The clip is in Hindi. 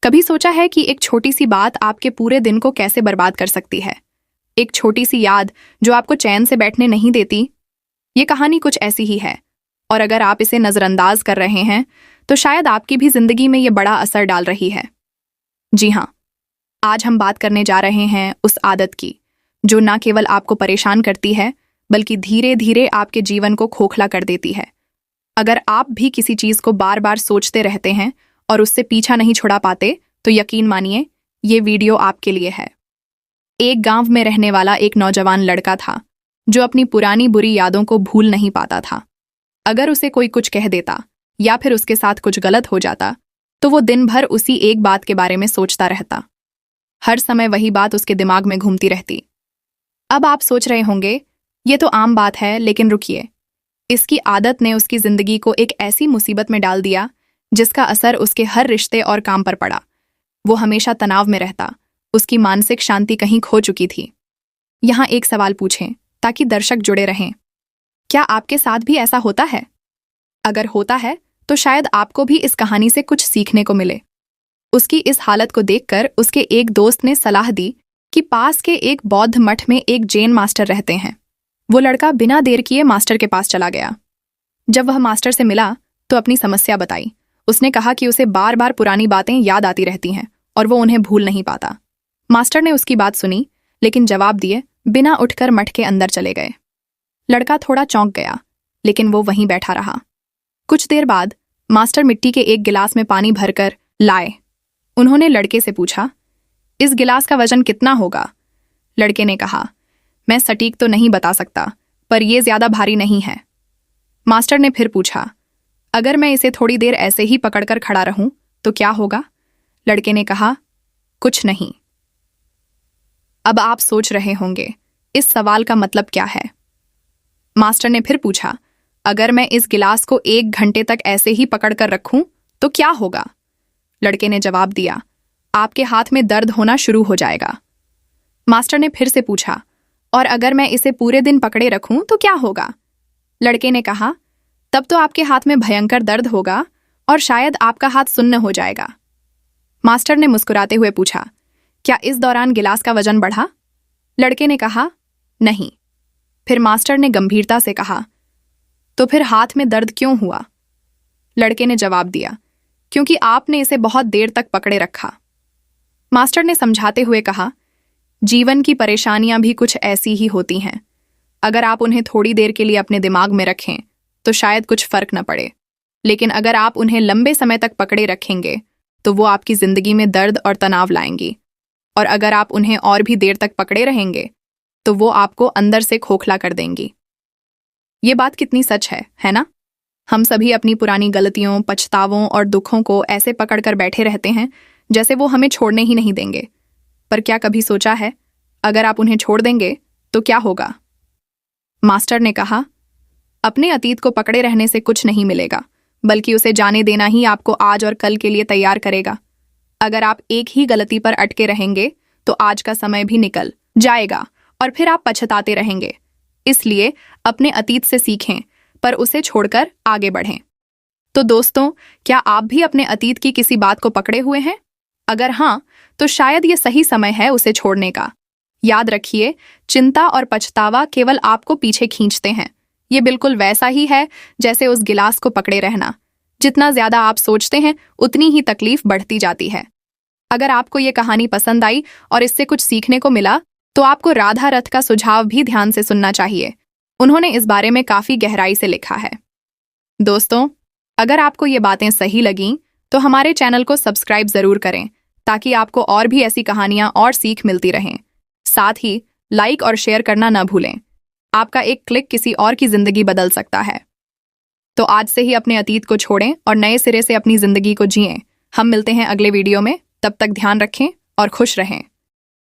कभी सोचा है कि एक छोटी सी बात आपके पूरे दिन को कैसे बर्बाद कर सकती है? एक छोटी सी याद जो आपको चैन से बैठने नहीं देती। ये कहानी कुछ ऐसी ही है, और अगर आप इसे नज़रअंदाज कर रहे हैं तो शायद आपकी भी जिंदगी में ये बड़ा असर डाल रही है। जी हाँ, आज हम बात करने जा रहे हैं उस आदत की जो न केवल आपको परेशान करती है बल्कि धीरे धीरे आपके जीवन को खोखला कर देती है। अगर आप भी किसी चीज़ को बार बार सोचते रहते हैं और उससे पीछा नहीं छुड़ा पाते तो यकीन मानिए ये वीडियो आपके लिए है। एक गांव में रहने वाला एक नौजवान लड़का था जो अपनी पुरानी बुरी यादों को भूल नहीं पाता था। अगर उसे कोई कुछ कह देता या फिर उसके साथ कुछ गलत हो जाता तो वो दिन भर उसी एक बात के बारे में सोचता रहता। हर समय वही बात उसके दिमाग में घूमती रहती। अब आप सोच रहे होंगे ये तो आम बात है, लेकिन रुकिए, इसकी आदत ने उसकी जिंदगी को एक ऐसी मुसीबत में डाल दिया जिसका असर उसके हर रिश्ते और काम पर पड़ा। वो हमेशा तनाव में रहता, उसकी मानसिक शांति कहीं खो चुकी थी। यहाँ एक सवाल पूछें ताकि दर्शक जुड़े रहें। क्या आपके साथ भी ऐसा होता है? अगर होता है तो शायद आपको भी इस कहानी से कुछ सीखने को मिले। उसकी इस हालत को देखकर उसके एक दोस्त ने सलाह दी कि पास के एक बौद्ध मठ में एक जैन मास्टर रहते हैं। वो लड़का बिना देर किए मास्टर के पास चला गया। जब वह मास्टर से मिला तो अपनी समस्या बताई। उसने कहा कि उसे बार बार पुरानी बातें याद आती रहती हैं और वो उन्हें भूल नहीं पाता। मास्टर ने उसकी बात सुनी, लेकिन जवाब दिए बिना उठकर मठ के अंदर चले गए। लड़का थोड़ा चौंक गया, लेकिन वो वहीं बैठा रहा। कुछ देर बाद मास्टर मिट्टी के एक गिलास में पानी भरकर लाए। उन्होंने लड़के से पूछा, इस गिलास का वजन कितना होगा? लड़के ने कहा, मैं सटीक तो नहीं बता सकता, पर यह ज्यादा भारी नहीं है। मास्टर ने फिर पूछा, अगर मैं इसे थोड़ी देर ऐसे ही पकड़कर खड़ा रहूं तो क्या होगा? लड़के ने कहा, कुछ नहीं। अब आप सोच रहे होंगे इस सवाल का मतलब क्या है। मास्टर ने फिर पूछा, अगर मैं इस गिलास को 1 घंटे तक ऐसे ही पकड़कर रखूं तो क्या होगा? लड़के ने जवाब दिया, आपके हाथ में दर्द होना शुरू हो जाएगा। मास्टर ने फिर से पूछा, और अगर मैं इसे पूरे दिन पकड़े रखूं तो क्या होगा? लड़के ने कहा, तब तो आपके हाथ में भयंकर दर्द होगा और शायद आपका हाथ सुन्न हो जाएगा। मास्टर ने मुस्कुराते हुए पूछा, क्या इस दौरान गिलास का वजन बढ़ा? लड़के ने कहा, नहीं। फिर मास्टर ने गंभीरता से कहा, तो फिर हाथ में दर्द क्यों हुआ? लड़के ने जवाब दिया, क्योंकि आपने इसे बहुत देर तक पकड़े रखा। मास्टर ने समझाते हुए कहा, जीवन की परेशानियां भी कुछ ऐसी ही होती हैं। अगर आप उन्हें थोड़ी देर के लिए अपने दिमाग में रखें तो शायद कुछ फर्क न पड़े, लेकिन अगर आप उन्हें लंबे समय तक पकड़े रखेंगे तो वो आपकी जिंदगी में दर्द और तनाव लाएंगी। और अगर आप उन्हें और भी देर तक पकड़े रहेंगे तो वो आपको अंदर से खोखला कर देंगी। ये बात कितनी सच है ना? हम सभी अपनी पुरानी गलतियों, पछतावों और दुखों को ऐसे पकड़कर बैठे रहते हैं जैसे वो हमें छोड़ने ही नहीं देंगे। पर क्या कभी सोचा है अगर आप उन्हें छोड़ देंगे तो क्या होगा? मास्टर ने कहा, अपने अतीत को पकड़े रहने से कुछ नहीं मिलेगा, बल्कि उसे जाने देना ही आपको आज और कल के लिए तैयार करेगा। अगर आप एक ही गलती पर अटके रहेंगे तो आज का समय भी निकल जाएगा और फिर आप पछताते रहेंगे। इसलिए अपने अतीत से सीखें, पर उसे छोड़कर आगे बढ़ें। तो दोस्तों, क्या आप भी अपने अतीत की किसी बात को पकड़े हुए हैं? अगर हाँ, तो शायद ये सही समय है उसे छोड़ने का। याद रखिए, चिंता और पछतावा केवल आपको पीछे खींचते हैं। ये बिल्कुल वैसा ही है जैसे उस गिलास को पकड़े रहना। जितना ज्यादा आप सोचते हैं उतनी ही तकलीफ बढ़ती जाती है। अगर आपको ये कहानी पसंद आई और इससे कुछ सीखने को मिला तो आपको राधा रथ का सुझाव भी ध्यान से सुनना चाहिए। उन्होंने इस बारे में काफी गहराई से लिखा है। दोस्तों, अगर आपको ये बातें सही लगीं तो हमारे चैनल को सब्सक्राइब जरूर करें ताकि आपको और भी ऐसी कहानियां और सीख मिलती रहें। साथ ही लाइक और शेयर करना न भूलें। आपका एक क्लिक किसी और की जिंदगी बदल सकता है। तो आज से ही अपने अतीत को छोड़ें और नए सिरे से अपनी जिंदगी को जिएं। हम मिलते हैं अगले वीडियो में। तब तक ध्यान रखें और खुश रहें।